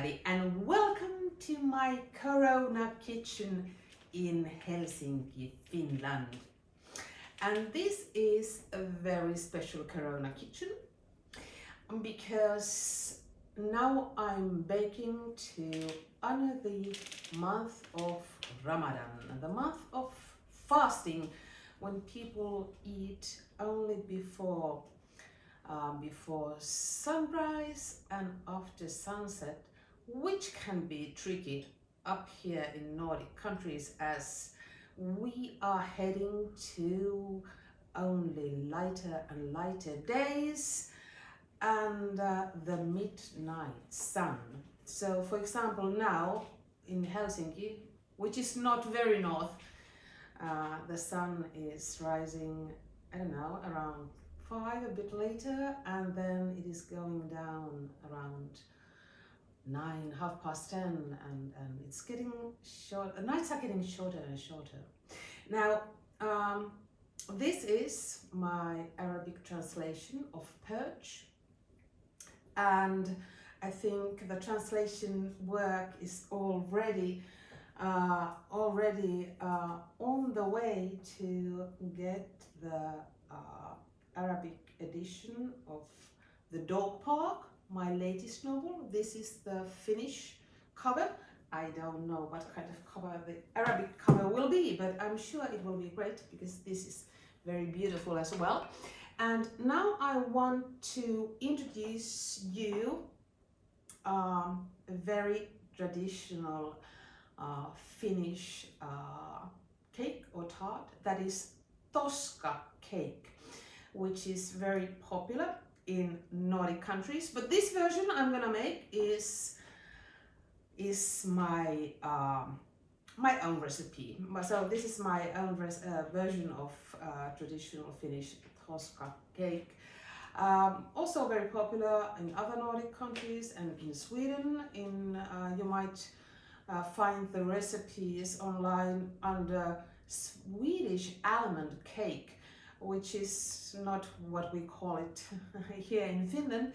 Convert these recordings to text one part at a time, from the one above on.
everybody, and welcome to my Corona kitchen in Helsinki, Finland. And this is a very special Corona kitchen because now I'm baking to honor the month of Ramadan, the month of fasting, when people eat only before sunrise and after sunset, which can be tricky up here in Nordic countries as we are heading to only lighter and lighter days and the midnight sun. So for example, now in Helsinki, which is not very north, the sun is rising, I don't know, around 5 a bit later, and then it is going down around 9, 10:30, and it's getting short. The nights are getting shorter and shorter. Now, this is my Arabic translation of Perch, and I think the translation work is already on the way to get the Arabic edition of The Dog Park, my latest novel. This is the Finnish cover. I don't know what kind of cover the Arabic cover will be, but I'm sure it will be great because this is very beautiful as well. And now I want to introduce you a very traditional Finnish cake or tart, that is toska cake, which is very popular in Nordic countries. But this version I'm gonna make is my my own recipe. So this is my own version of traditional Finnish toska cake. Also very popular in other Nordic countries and in Sweden. You might find the recipes online under Swedish almond cake, which is not what we call it here in Finland.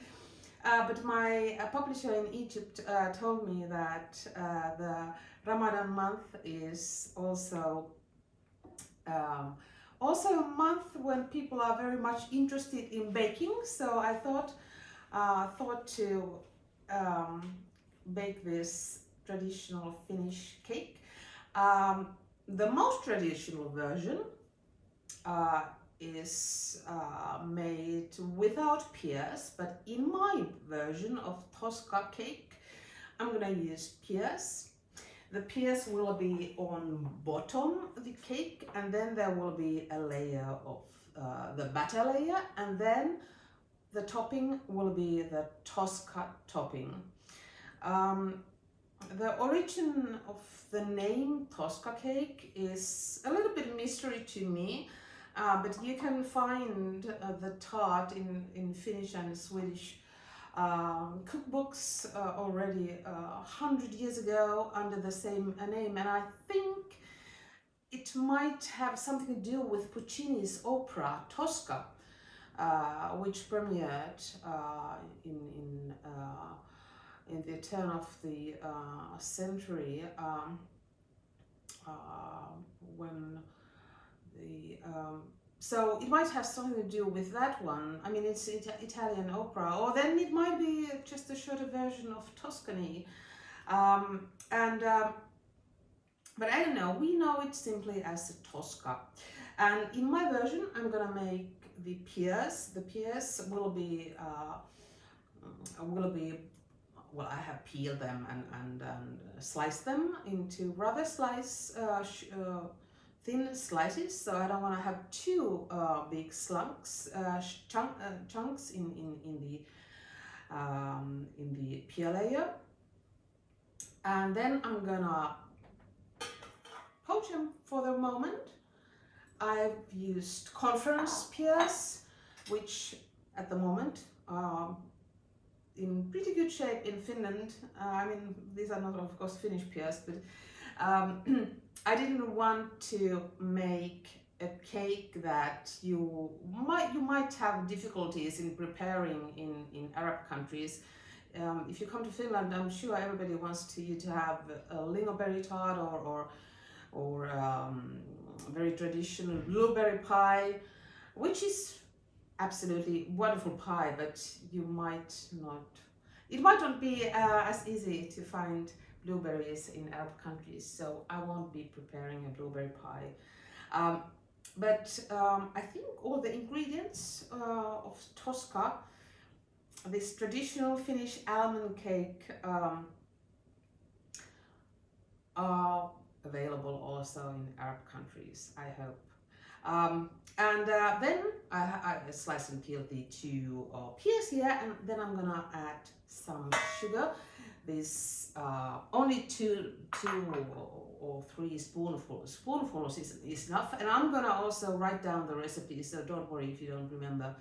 But my publisher in Egypt told me that the Ramadan month is also a month when people are very much interested in baking. So I thought to bake this traditional Finnish cake. The most traditional version is made without pears, but in my version of toska cake, I'm gonna use pears. The pears will be on bottom of the cake, and then there will be a layer of the batter layer, and then the topping will be the toska topping. The origin of the name toska cake is a little bit mystery to me. But you can find the tart in Finnish and Swedish cookbooks already 100 years ago under the same name, and I think it might have something to do with Puccini's opera Tosca, which premiered in the turn of the century, when so it might have something to do with that one. I mean, it's Italian opera, or then it might be just a shorter version of Tuscany. But I don't know, we know it simply as a Tosca. And in my version, I'm gonna make the pears. The pears will be, well, I have peeled them and sliced them into rather thin slices, so I don't want to have too big chunks in the pear layer. And then I'm gonna poach them for the moment. I've used conference pears, which at the moment are in pretty good shape in Finland. I mean, these are not, of course, Finnish pears, but I didn't want to make a cake that you might have difficulties in preparing in Arab countries, If you come to Finland, I'm sure everybody wants you to have a lingonberry tart or very traditional blueberry pie, which is absolutely wonderful pie, but it might not be as easy to find blueberries in Arab countries, so I won't be preparing a blueberry pie. But I think all the ingredients of Tosca, this traditional Finnish almond cake, are available also in Arab countries, I hope. Then I slice and peel the two pears here, and then I'm gonna add some sugar. This only two or three spoonfuls is enough, and I'm gonna also write down the recipe, so don't worry if you don't remember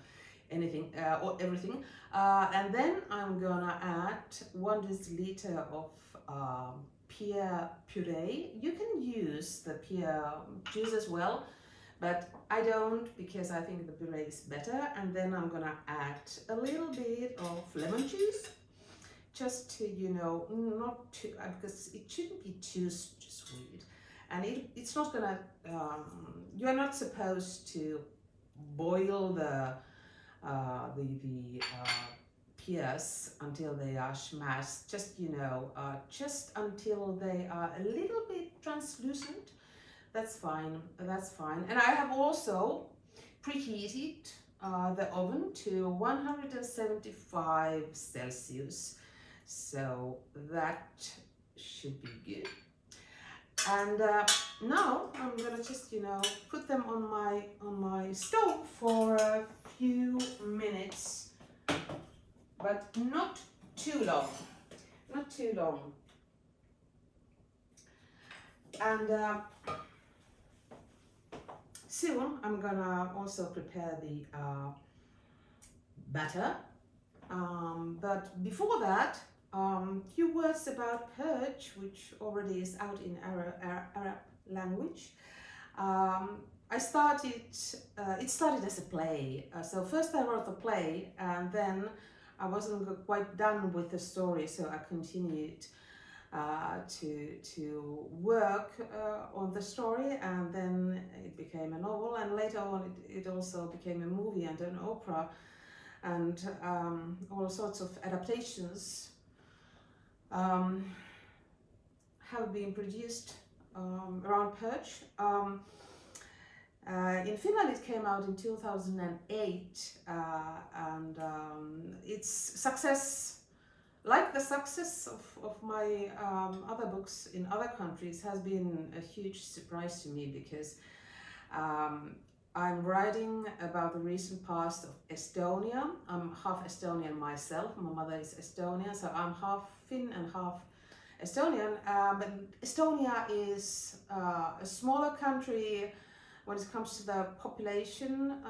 anything or everything. And then I'm gonna add 1 deciliter of pear puree. You can use the pear juice as well, but I don't, because I think the puree is better. And then I'm gonna add a little bit of lemon juice, just to, not too, because it shouldn't be too sweet. And it's not gonna, you're not supposed to boil the pears until they are smashed, just until they are a little bit translucent. That's fine. And I have also preheated the oven to 175 Celsius, so that should be good. And now I'm gonna just put them on my stove for a few minutes, but not too long. And soon I'm gonna also prepare the batter. But before that, few words about perch, which already is out in Arab language. It started as a play. So first I wrote the play, and then I wasn't quite done with the story, so I continued to work on the story, and then it became a novel, and later on it also became a movie and an opera, and all sorts of adaptations have been produced around perch. In Finland it came out in 2008, and its success, like the success of my other books in other countries, has been a huge surprise to me, because I'm writing about the recent past of Estonia. I'm half Estonian myself. My mother is Estonian, so I'm half Finn and half Estonian. But Estonia is a smaller country when it comes to the population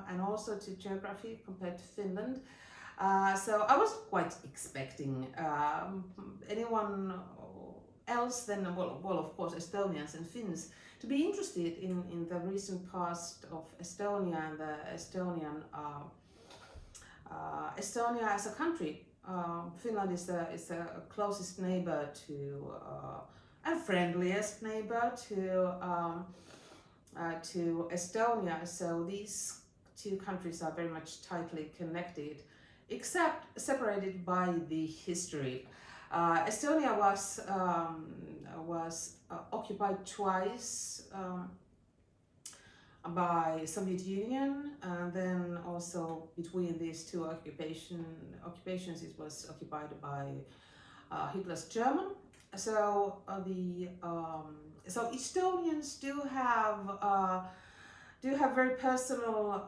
and also to geography compared to Finland. So I was quite expecting anyone else than, well, of course, Estonians and Finns to be interested in the recent past of Estonia and the Estonia as a country. Finland is the closest neighbor to and friendliest neighbor to Estonia. So these two countries are very much tightly connected, except separated by the history. Estonia was occupied twice by Soviet Union, and then also between these two occupations it was occupied by Hitler's German. So so Estonians do have very personal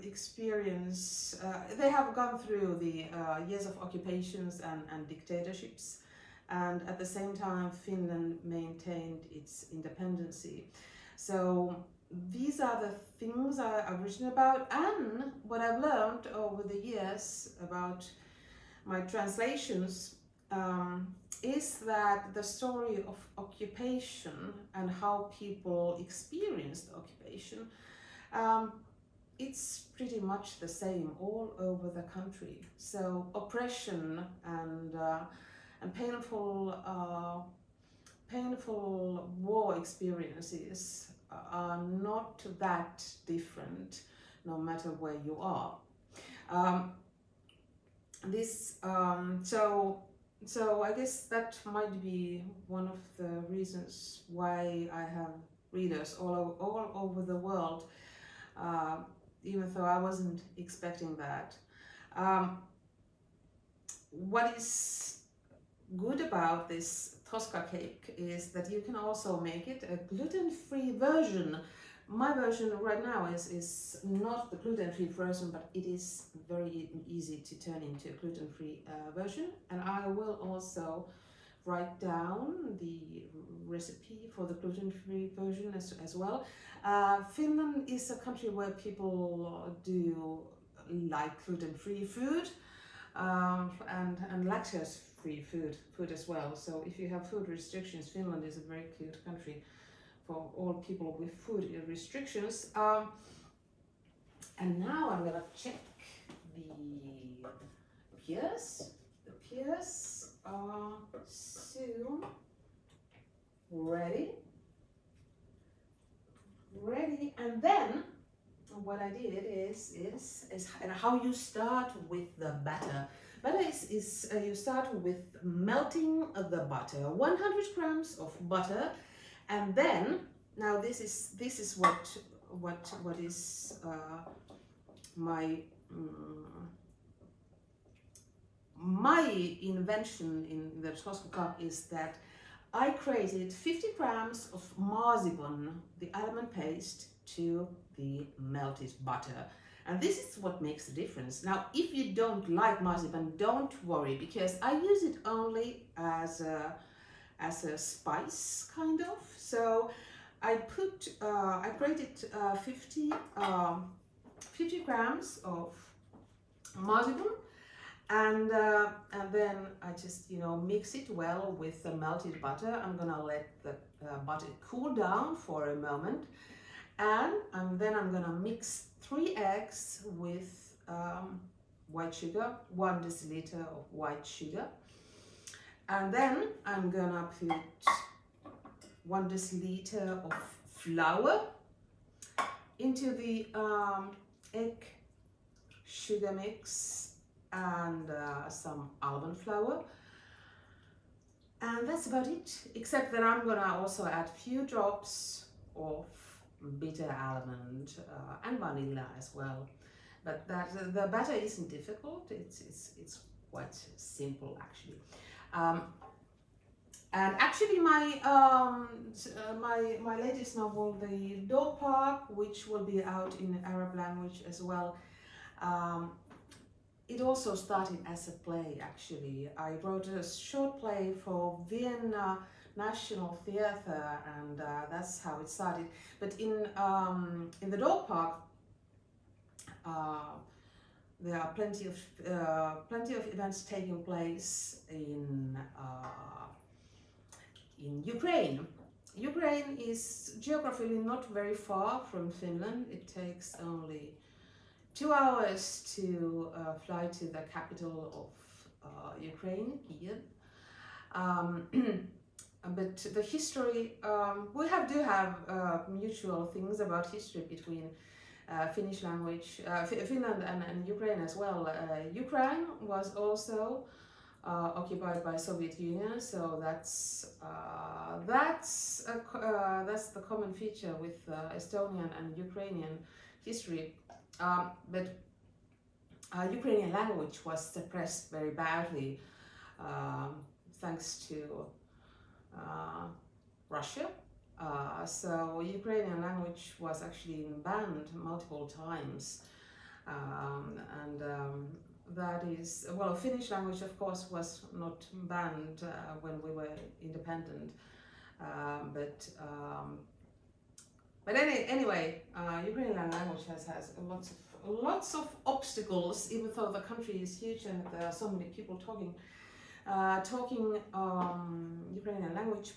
experience. They have gone through the years of occupations and dictatorships, and at the same time Finland maintained its independency. So these are the things I've written about, and what I've learned over the years about my translations is that the story of occupation and how people experienced occupation it's pretty much the same all over the country. So oppression and painful war experiences are not that different, no matter where you are. Um, this so I guess that might be one of the reasons why I have readers all over the world, uh, even though I wasn't expecting that. Um, what is good about this Tosca cake is that you can also make it a gluten-free version. My version right now is not the gluten-free version, but it is very easy to turn into a gluten-free version. And I will also write down the recipe for the gluten-free version as well. Finland is a country where people do like gluten-free food, and lactose-free food as well. So if you have food restrictions, Finland is a very good country for all people with food restrictions. And now I'm gonna check the pears. The pears are soon ready. And then what I did is and how you start with the batter. Batter is you start with melting the butter, 100 grams of butter, and then now this is what is my my invention in the Tosca cup is that I created 50 grams of marzipan, the almond paste, to the melted butter. And this is what makes the difference. Now, if you don't like marzipan, don't worry, because I use it only as a spice, kind of. So I created 50 grams of marzipan, and then I just mix it well with the melted butter. I'm gonna let the butter cool down for a moment, and then I'm gonna mix 3 eggs with white sugar, 1 deciliter of white sugar, and then I'm gonna put 1 deciliter of flour into the egg sugar mix, and some almond flour, and that's about it, except that I'm gonna also add a few drops of bitter almond and vanilla as well. But the batter isn't difficult, it's quite simple actually. And actually my latest novel, The Dog Park, which will be out in Arab language as well, it also started as a play actually. I wrote a short play for Vienna National Theatre, and that's how it started. But in the Dog Park, there are plenty of events taking place in Ukraine. Ukraine is geographically not very far from Finland. It takes only 2 hours to fly to the capital of Ukraine, Kiev. But the history, we do have mutual things about history between Finnish language, Finland and Ukraine as well. Ukraine was also occupied by Soviet Union, so that's the common feature with Estonian and Ukrainian history. But Ukrainian language was suppressed very badly thanks to Russia. So Ukrainian language was actually banned multiple times, and that is, well, Finnish language of course was not banned when we were independent, but anyway, Ukrainian language has lots of obstacles, even though the country is huge and there are so many people talking Ukrainian language.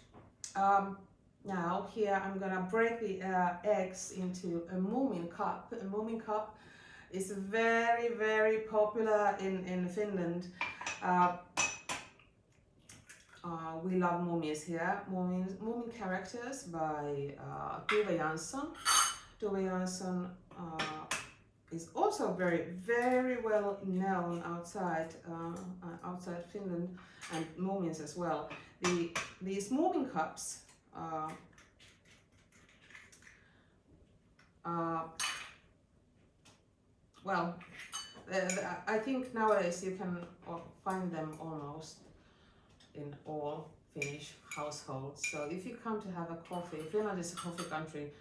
Now here I'm gonna break the eggs into a moomin cup. A moomin cup is very, very popular in Finland. We love moomies here. Moomin characters by Tove Jansson. Tove Jansson is also very, very well known outside Finland, and moomins as well. These moomin cups well, I think nowadays you can find them almost in all Finnish households. So if you come to have a coffee, Finland is a coffee country.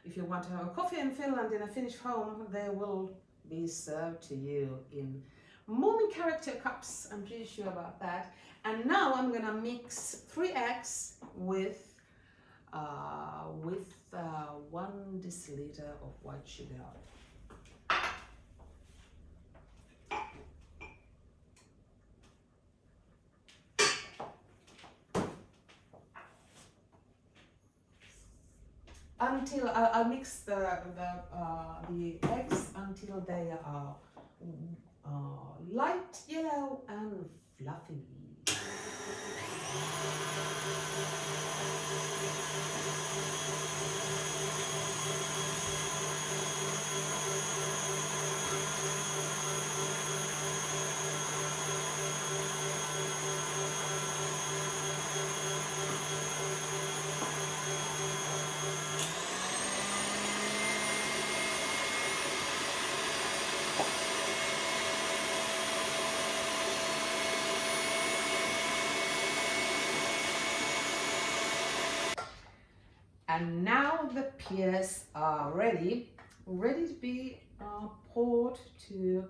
If you want to have a coffee in Finland in a Finnish home, they will be served to you in moomin character cups. I'm pretty sure about that. And now I'm gonna mix 3 eggs with 1 deciliter of white sugar. Until I'll mix the eggs until they are light yellow and fluffy. And now the pears are ready to be poured to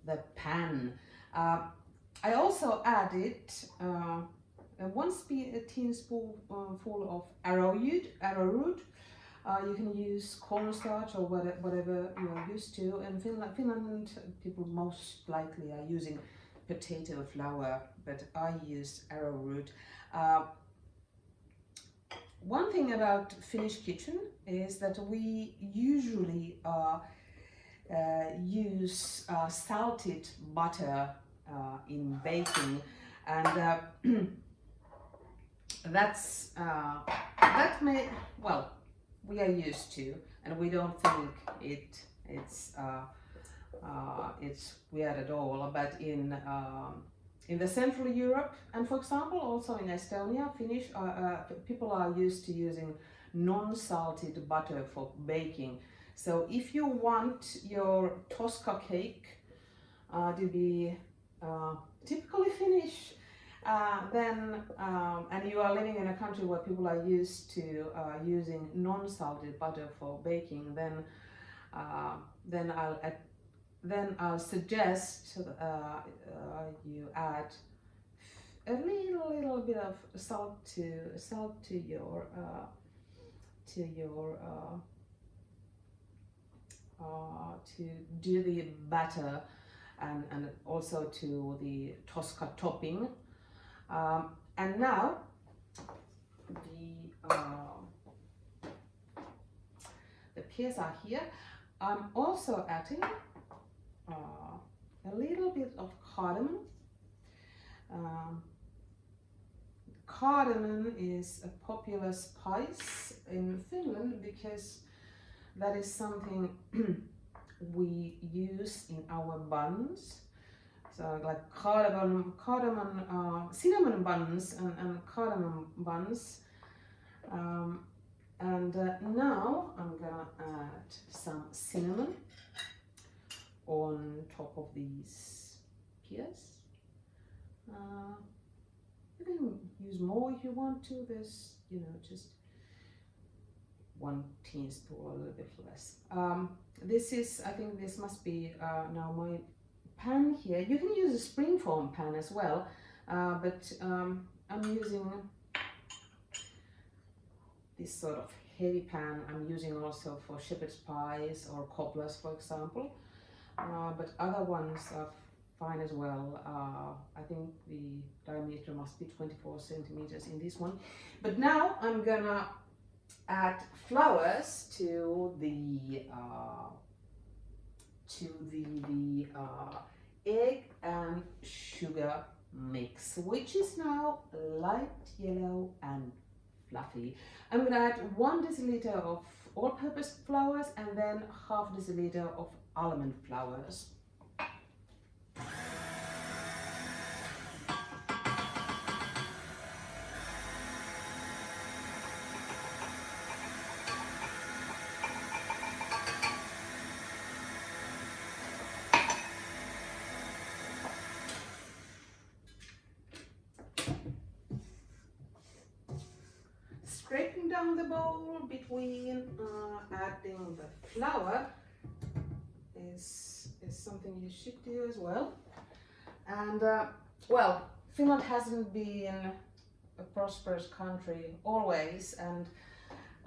the pan. I also added 1 teaspoonful of arrowroot. You can use cornstarch or whatever you're used to. In Finland, people most likely are using potato flour, but I use arrowroot. One thing about Finnish kitchen is that we usually use salted butter in baking, and we are used to, and we don't think it's weird at all. But in the Central Europe, and for example also in Estonia, Finnish people are used to using non-salted butter for baking. So if you want your Tosca cake to be typically Finnish, then and you are living in a country where people are used to using non-salted butter for baking, then I'll suggest you add a little bit of salt to your to do the batter, and also to the Tosca topping. And now the pears are here. I'm also adding a little bit of cardamom. Cardamom is a popular spice in Finland because that is something we use in our buns. So like cinnamon buns and cardamom buns. Now I'm gonna add some cinnamon on top of these pears. You can use more if you want to. There's, just 1 teaspoon or a little bit less. I think this must be now my pan here. You can use a springform pan as well, but I'm using this sort of heavy pan. I'm using also for shepherd's pies or cobblers, for example. But other ones are fine as well. I think the diameter must be 24 centimeters in this one. But now I'm gonna add flowers to the egg and sugar mix, which is now light yellow and fluffy. I'm going to add 1 deciliter of all-purpose flours and then half deciliter of almond flours. Scraping down the bowl between adding the flour is something you should do as well. And well, Finland hasn't been a prosperous country always, and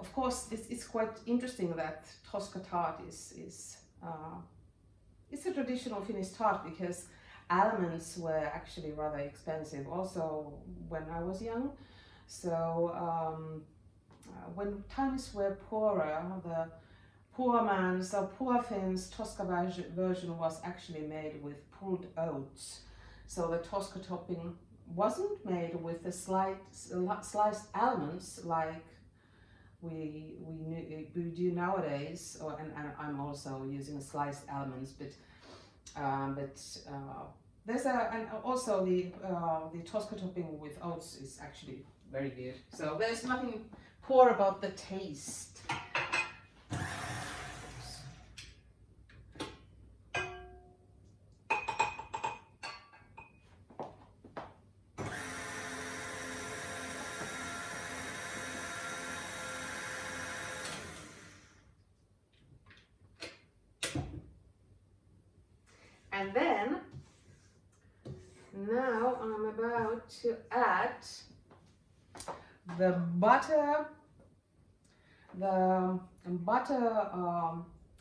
of course it's quite interesting that Tosca tart is a traditional Finnish tart, because almonds were actually rather expensive also when I was young. So when times were poorer, the poor man's or poor Finn's Tosca version was actually made with pulled oats. So the Tosca topping wasn't made with the sliced almonds like we do nowadays, and I'm also using sliced almonds, but there's and also the Tosca topping with oats is actually very good. So there's nothing poor about the taste. And then now I'm about to add the butter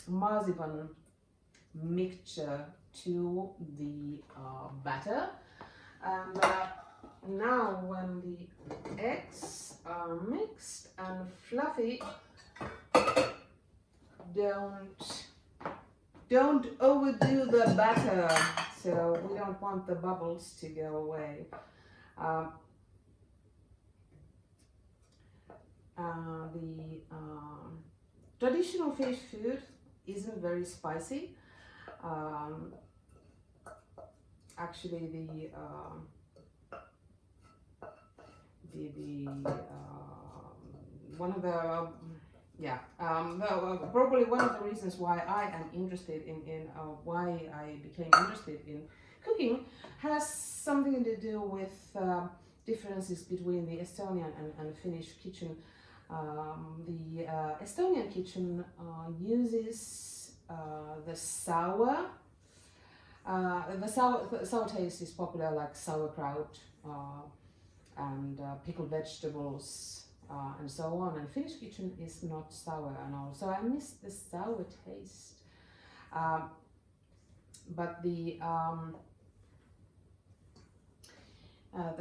marzipan mixture to the batter. And now when the eggs are mixed and fluffy, don't overdo the batter, so we don't want the bubbles to go away. The traditional fish food isn't very spicy. Actually, one of the probably one of the reasons why I am interested in why I became interested in cooking has something to do with differences between the Estonian and Finnish kitchen. The Estonian kitchen uses the sour. The sour taste is popular, like sauerkraut and pickled vegetables. And so on, and Finnish kitchen is not sour and all, so I miss the sour taste. But the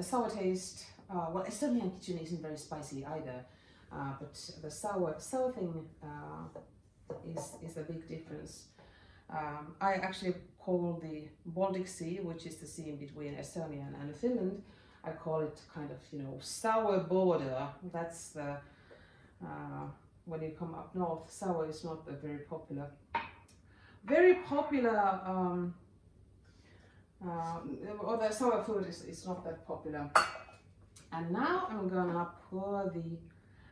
sour taste, well, Estonian kitchen isn't very spicy either, but the sour thing is a big difference. I actually call the Baltic Sea, which is the sea in between Estonia and Finland, I call it kind of, sour border. That's the, when you come up north, sour is not a very popular, or the sour food is not that popular. And now I'm gonna pour the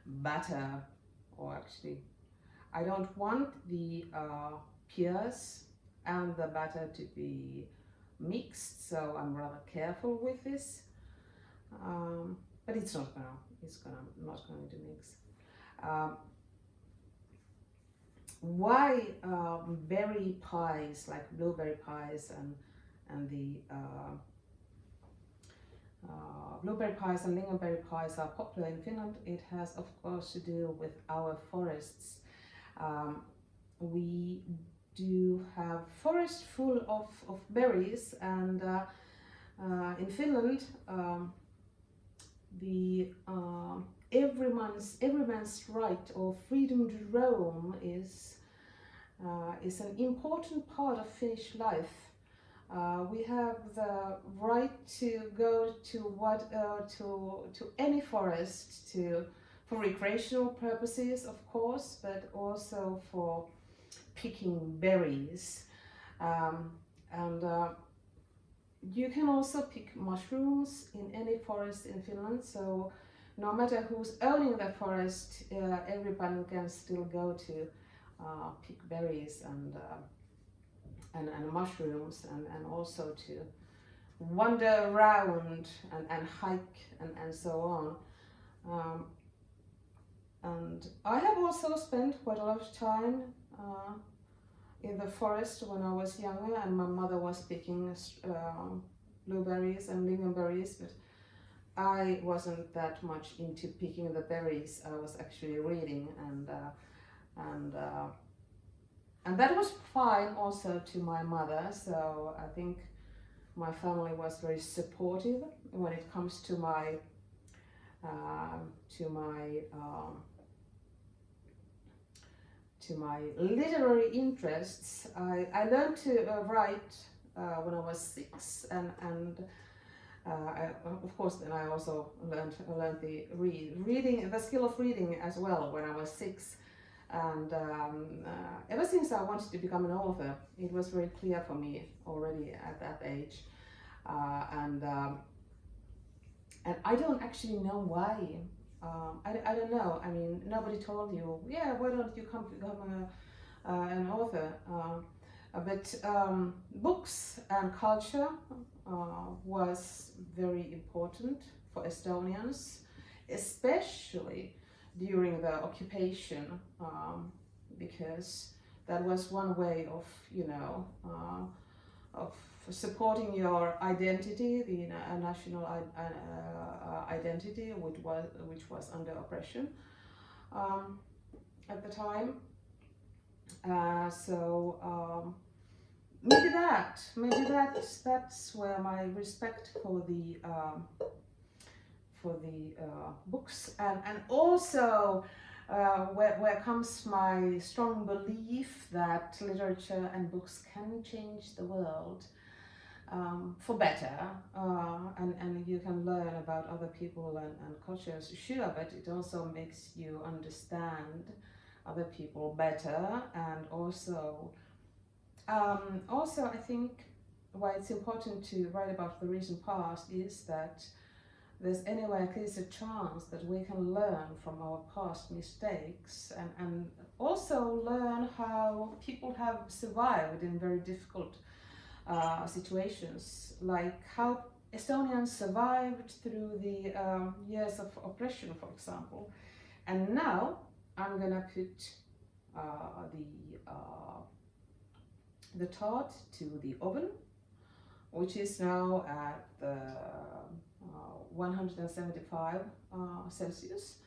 batter, or actually, I don't want the pears and the batter to be mixed, so I'm rather careful with this. But it's not going to mix. Why berry pies, like blueberry pies and the blueberry pies and lingonberry pies are popular in Finland? It has, of course, to do with our forests. We do have forest full of berries, and in Finland the every man's right or freedom to roam is an important part of Finnish life. We have the right to go to any forest for recreational purposes, of course, but also for picking berries. And you can also pick mushrooms in any forest in Finland, so no matter who's owning the forest, everyone can still go to pick berries and mushrooms, and also to wander around and hike and so on. And I have also spent quite a lot of time in the forest when I was younger, and my mother was picking blueberries and lingonberries, but I wasn't that much into picking the berries. I was actually reading, and that was fine also to my mother. So I think my family was very supportive when it comes to my literary interests. I learned to write when I was 6, and of course then I also learned the reading, the skill of reading as well when I was 6. And ever since I wanted to become an author, it was very clear for me already at that age. And I don't actually know why. I don't know. I mean, nobody told you, yeah, why don't you become an author? But books and culture was very important for Estonians, especially during the occupation, because that was one way of, of supporting your identity, the national identity, which was under oppression at the time. So maybe that's where my respect for the books, and also where comes my strong belief that literature and books can change the world for better, and you can learn about other people and cultures, sure, but it also makes you understand other people better. And also I think why it's important to write about the recent past is that there's anyway at least a chance that we can learn from our past mistakes, and also learn how people have survived in very difficult situations, like how Estonians survived through the years of oppression, for example. And now I'm gonna put the tart to the oven, which is now at 175 Celsius,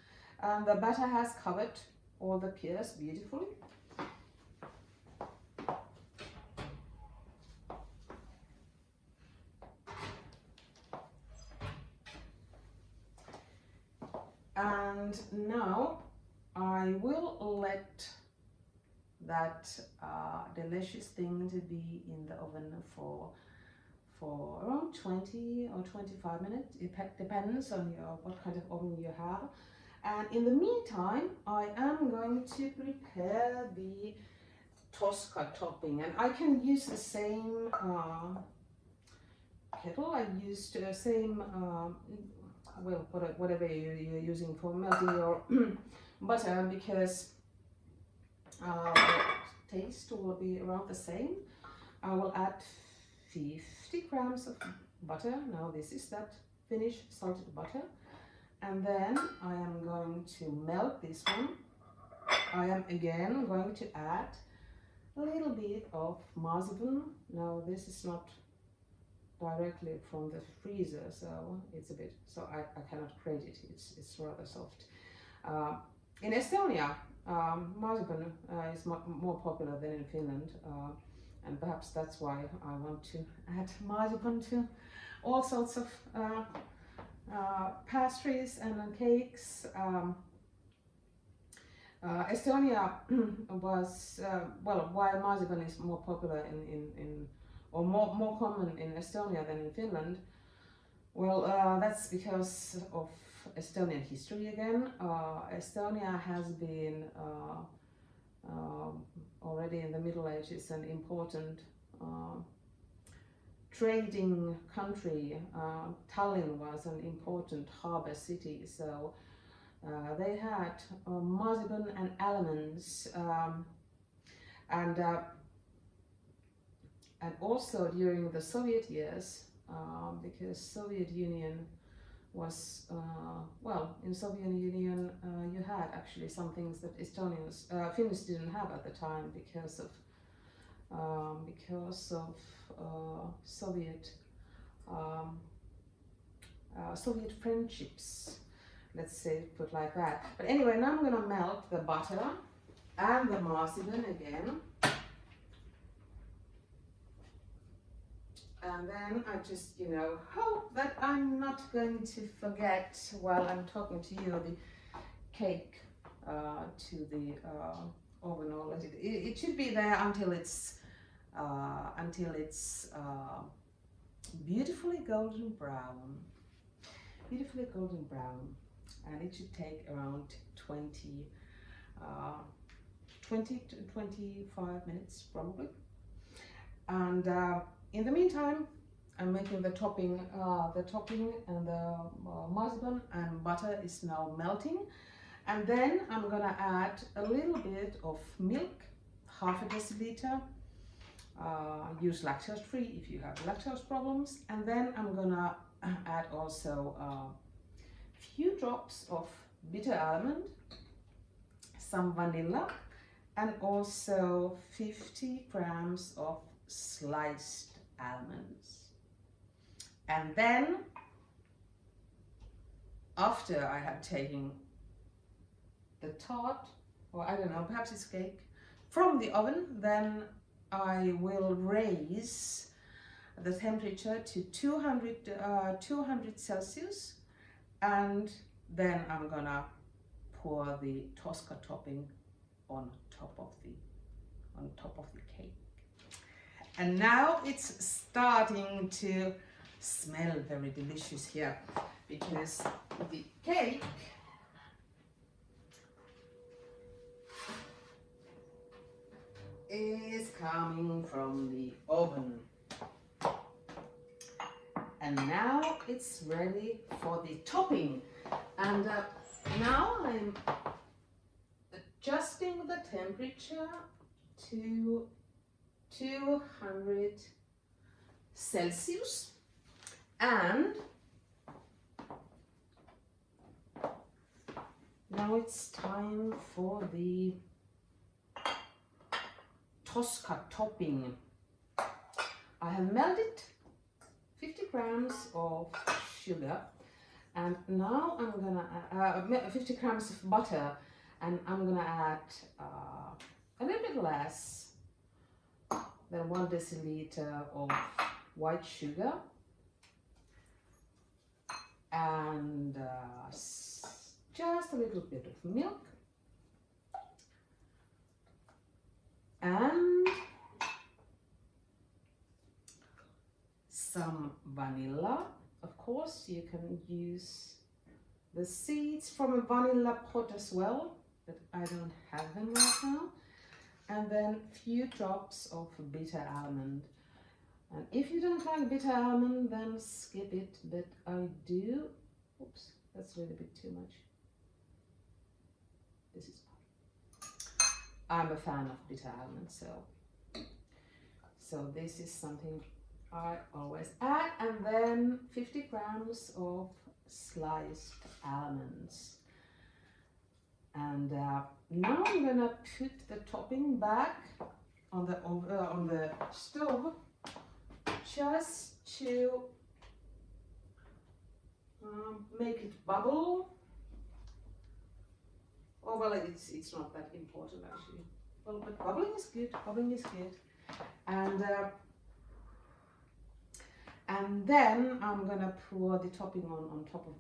and the batter has covered all the pears beautifully. And now I will let that delicious thing to be in the oven for around 20 or 25 minutes. It depends on what kind of oven you have. And in the meantime, I am going to prepare the Tosca topping, and I can use the same kettle. I used the same whatever you're using for melting your butter, because the taste will be around the same. I will add 50 grams of butter. Now this is that Finnish salted butter, and then I am going to melt this one. I am again going to add a little bit of marzipan. Now this is not directly from the freezer, so it's a bit, so I cannot grate it. It's rather soft. In Estonia, marzipan is more popular than in Finland, and perhaps that's why I want to add marzipan to all sorts of pastries and cakes. Estonia was, well, while marzipan is more popular or more common in Estonia than in Finland, well, that's because of Estonian history again. Estonia has been already in the Middle Ages an important trading country. Tallinn was an important harbor city, so they had marzipan and almonds, and also during the Soviet years, because Soviet Union was well, in Soviet Union you had actually some things that Estonians, Finns didn't have at the time because of Soviet Soviet friendships, let's say, put like that. But anyway, now I'm gonna melt the butter and the marzipan again. And then I just, hope that I'm not going to forget while I'm talking to you the cake to the oven. It should be there until it's beautifully golden brown. Beautifully golden brown, and it should take around 20 to 25 minutes probably. And in the meantime, I'm making the topping and the marzipan and butter is now melting. And then I'm gonna add a little bit of milk, half a deciliter. Use lactose free if you have lactose problems. And then I'm gonna add also a few drops of bitter almond, some vanilla, and also 50 grams of sliced almonds. And then, after I have taken the tart, or I don't know, perhaps it's cake, from the oven, then I will raise the temperature to 200 Celsius, and then I'm gonna pour the Tosca topping on top of the cake. And now it's starting to smell very delicious here, because the cake is coming from the oven. And now it's ready for the topping. And now I'm adjusting the temperature to 200 Celsius, and now it's time for the Tosca topping. I have melted 50 grams of sugar, and now I'm gonna add 50 grams of butter, and I'm gonna add a little bit less than 1 deciliter of white sugar, and just a little bit of milk, and some vanilla. Of course, you can use the seeds from a vanilla pot as well, but I don't have them right now. And then few drops of bitter almond. And if you don't like bitter almond, then skip it, but I do. Oops, that's a little bit too much. This is fine. I'm a fan of bitter almond, so this is something I always add. And then 50 grams of sliced almonds. And now I'm gonna put the topping back on the stove, just to make it bubble. Oh well, it's not that important actually. Well, but bubbling is good. Bubbling is good. And And then I'm gonna pour the topping on top of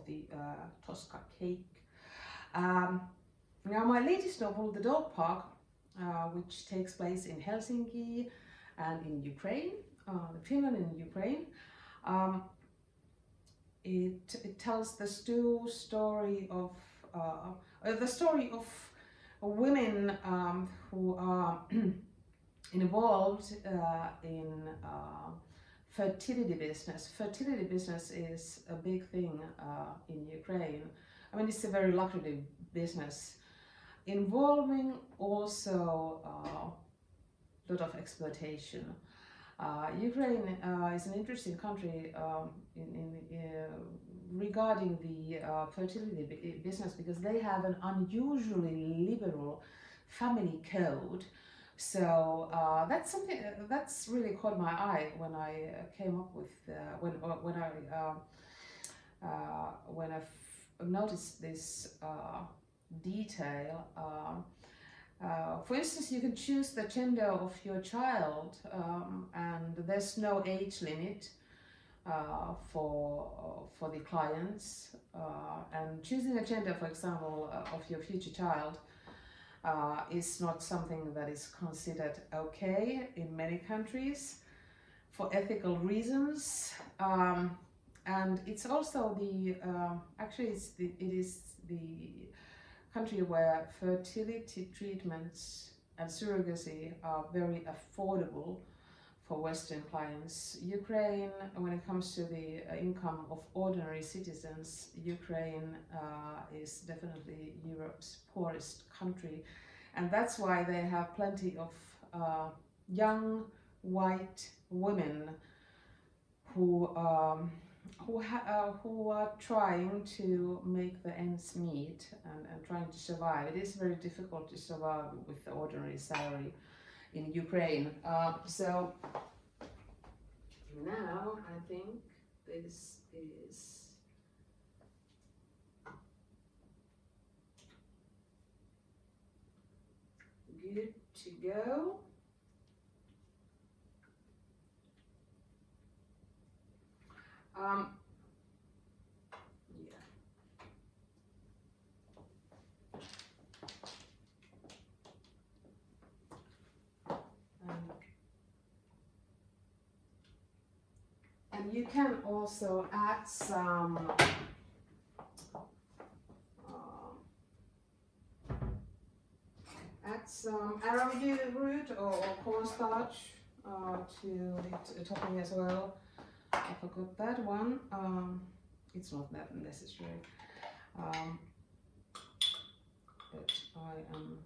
the Tosca cake. Now my latest novel, The Dog Park, which takes place in Helsinki and in Ukraine, Finland and Ukraine. It tells the story of women who are involved in fertility business. Fertility business is a big thing in Ukraine. I mean, it's a very lucrative business, involving also a lot of exploitation. Ukraine is an interesting country regarding the fertility business, because they have an unusually liberal family code. So that's something that's really caught my eye when I came up with when I noticed this detail. For instance, you can choose the gender of your child, and there's no age limit for the clients. And choosing a gender, for example, of your future child is not something that is considered okay in many countries for ethical reasons. And it's also the it is the country where fertility treatments and surrogacy are very affordable for Western clients. Ukraine, when it comes to the income of ordinary citizens, Ukraine is definitely Europe's poorest country, and that's why they have plenty of young white women who are trying to make the ends meet and trying to survive. It is very difficult to survive with the ordinary salary in Ukraine. So now I think this is good to go. And you can also add some arrowroot or cornstarch to the topping as well. I forgot that one. It's not that necessary, but I am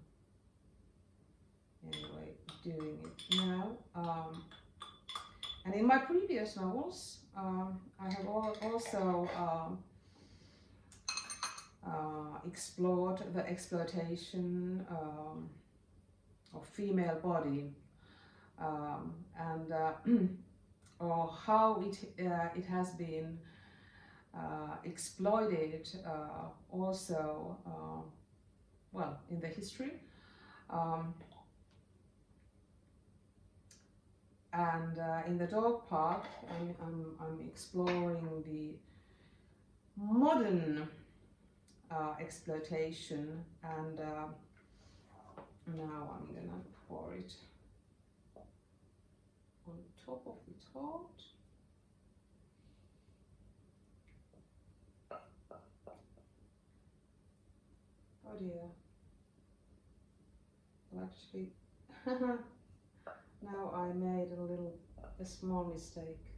anyway doing it now. And in my previous novels, I have also explored the exploitation of female body, and or how it has been exploited also well in the history. And in the dog park, I'm exploring the modern exploitation, and now I'm gonna pour it on top of the tart. Oh dear. Well, actually, now I made a small mistake.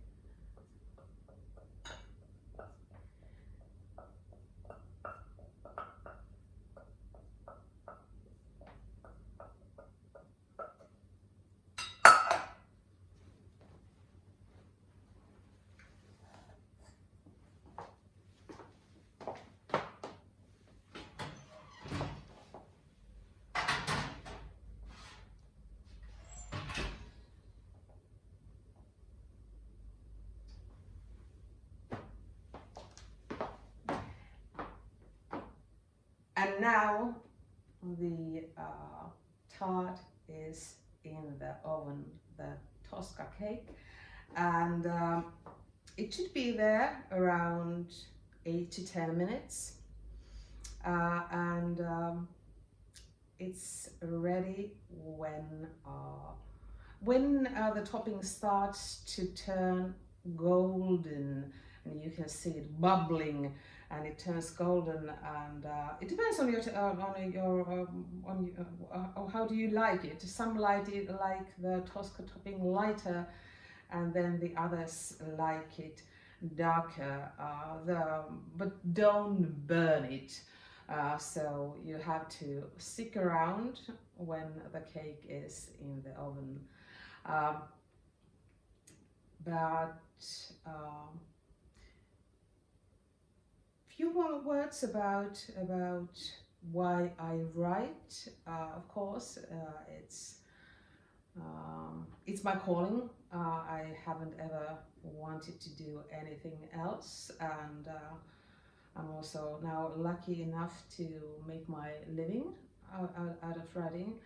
And now the tart is in the oven, the Tosca cake, and it should be there around 8 to 10 minutes, and it's ready when the topping starts to turn golden, and you can see it bubbling, and it turns golden, and it depends on how do you like it. Some like the Tosca topping lighter, and then the others like it darker. But don't burn it. So you have to stick around when the cake is in the oven. Few more words about why I write. Of course, it's my calling. I haven't ever wanted to do anything else, and I'm also now lucky enough to make my living out of writing.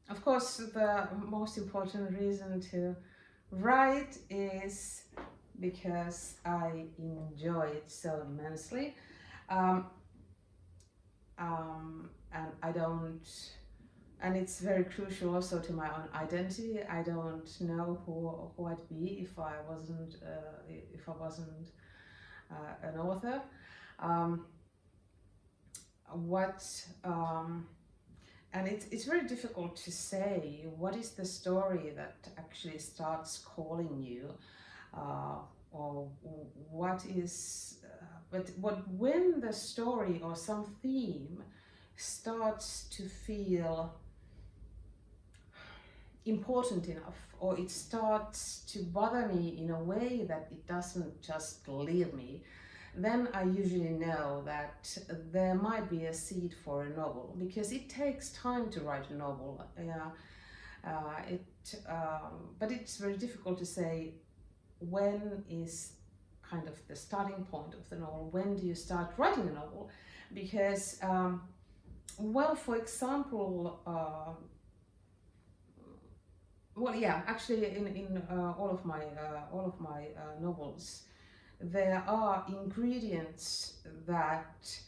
Of course, the most important reason to write is because I enjoy it so immensely, and I don't, and it's very crucial also to my own identity. I don't know who I'd be if I wasn't an author. And it's very difficult to say what is the story that actually starts calling you, or what is. But when the story or some theme starts to feel important enough, or it starts to bother me in a way that it doesn't just leave me, then I usually know that there might be a seed for a novel, because it takes time to write a novel. But it's very difficult to say when is kind of the starting point of the novel. When do you start writing a novel? Because, well, for example, actually, in all of my novels, there are ingredients that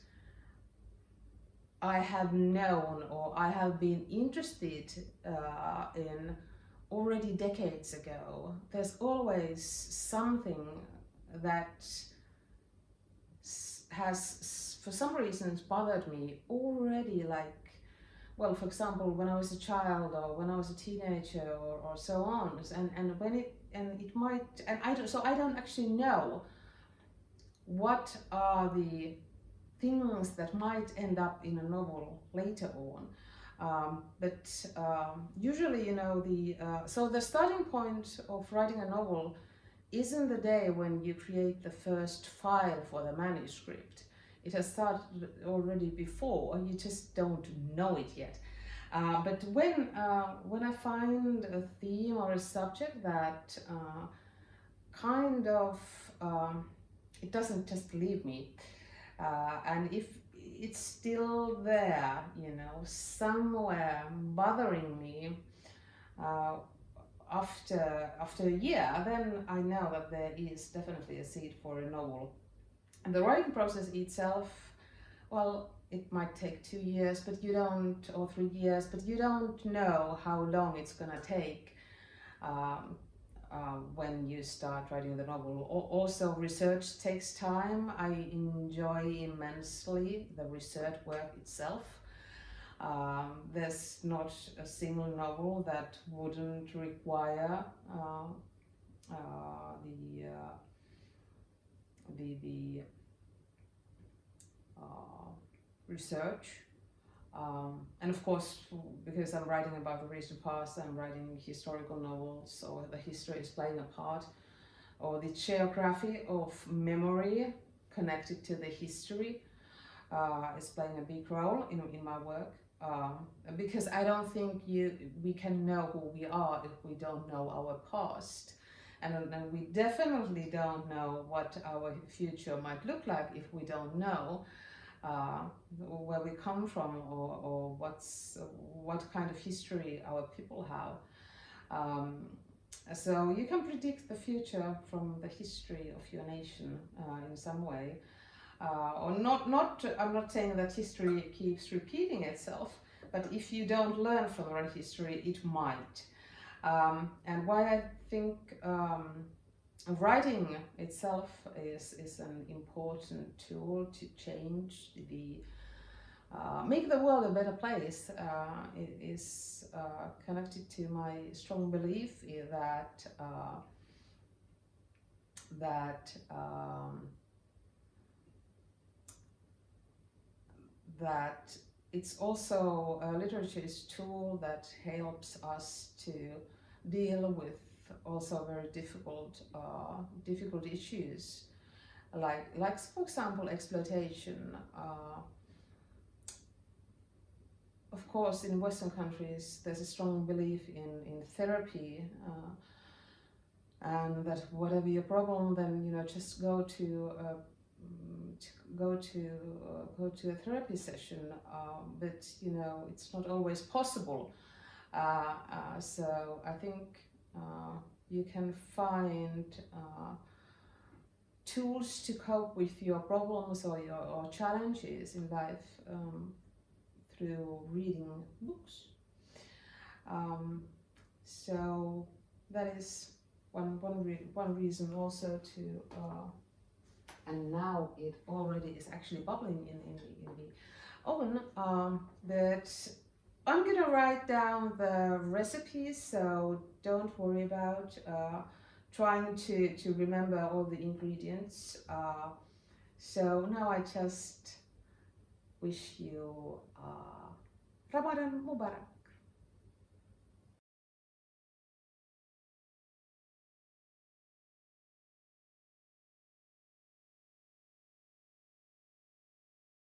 I have known or I have been interested in already decades ago. There's always something that has, for some reasons, bothered me already, like, well, for example, when I was a child or when I was a teenager or so on, I don't actually know what are the things that might end up in a novel later on. But usually, so the starting point of writing a novel isn't the day when you create the first file for the manuscript. It has started already before, you just don't know it yet. But when I find a theme or a subject that kind of it doesn't just leave me, and if it's still there, somewhere bothering me after a year, then I know that there is definitely a seed for a novel. And the writing process itself, well, it might take 2 years, or 3 years, but you don't know how long it's gonna take when you start writing the novel. Also, research takes time. I enjoy immensely the research work itself. There's not a single novel that wouldn't require the research, and of course, because I'm writing about the recent past, I'm writing historical novels, so the history is playing a part, or the geography of memory connected to the history is playing a big role in my work, because I don't think we can know who we are if we don't know our past. And we definitely don't know what our future might look like if we don't know where we come from, or what kind of history our people have. So you can predict the future from the history of your nation in some way, or not. I'm not saying that history keeps repeating itself, but if you don't learn from the history, it might. And why I think writing itself is an important tool to change the make the world a better place. It is connected to my strong belief that that that it's also literature's tool that helps us to deal with also very difficult issues, like for example exploitation. Of course, in Western countries, there's a strong belief in therapy, and that whatever your problem, then just go to a therapy session. But it's not always possible. So I think you can find tools to cope with your problems or your challenges in life through reading books. So that is one reason also to, and now it already is actually bubbling in the oven. But I'm gonna write down the recipes, so don't worry about trying to remember all the ingredients. So now I just wish you Ramadan Mubarak.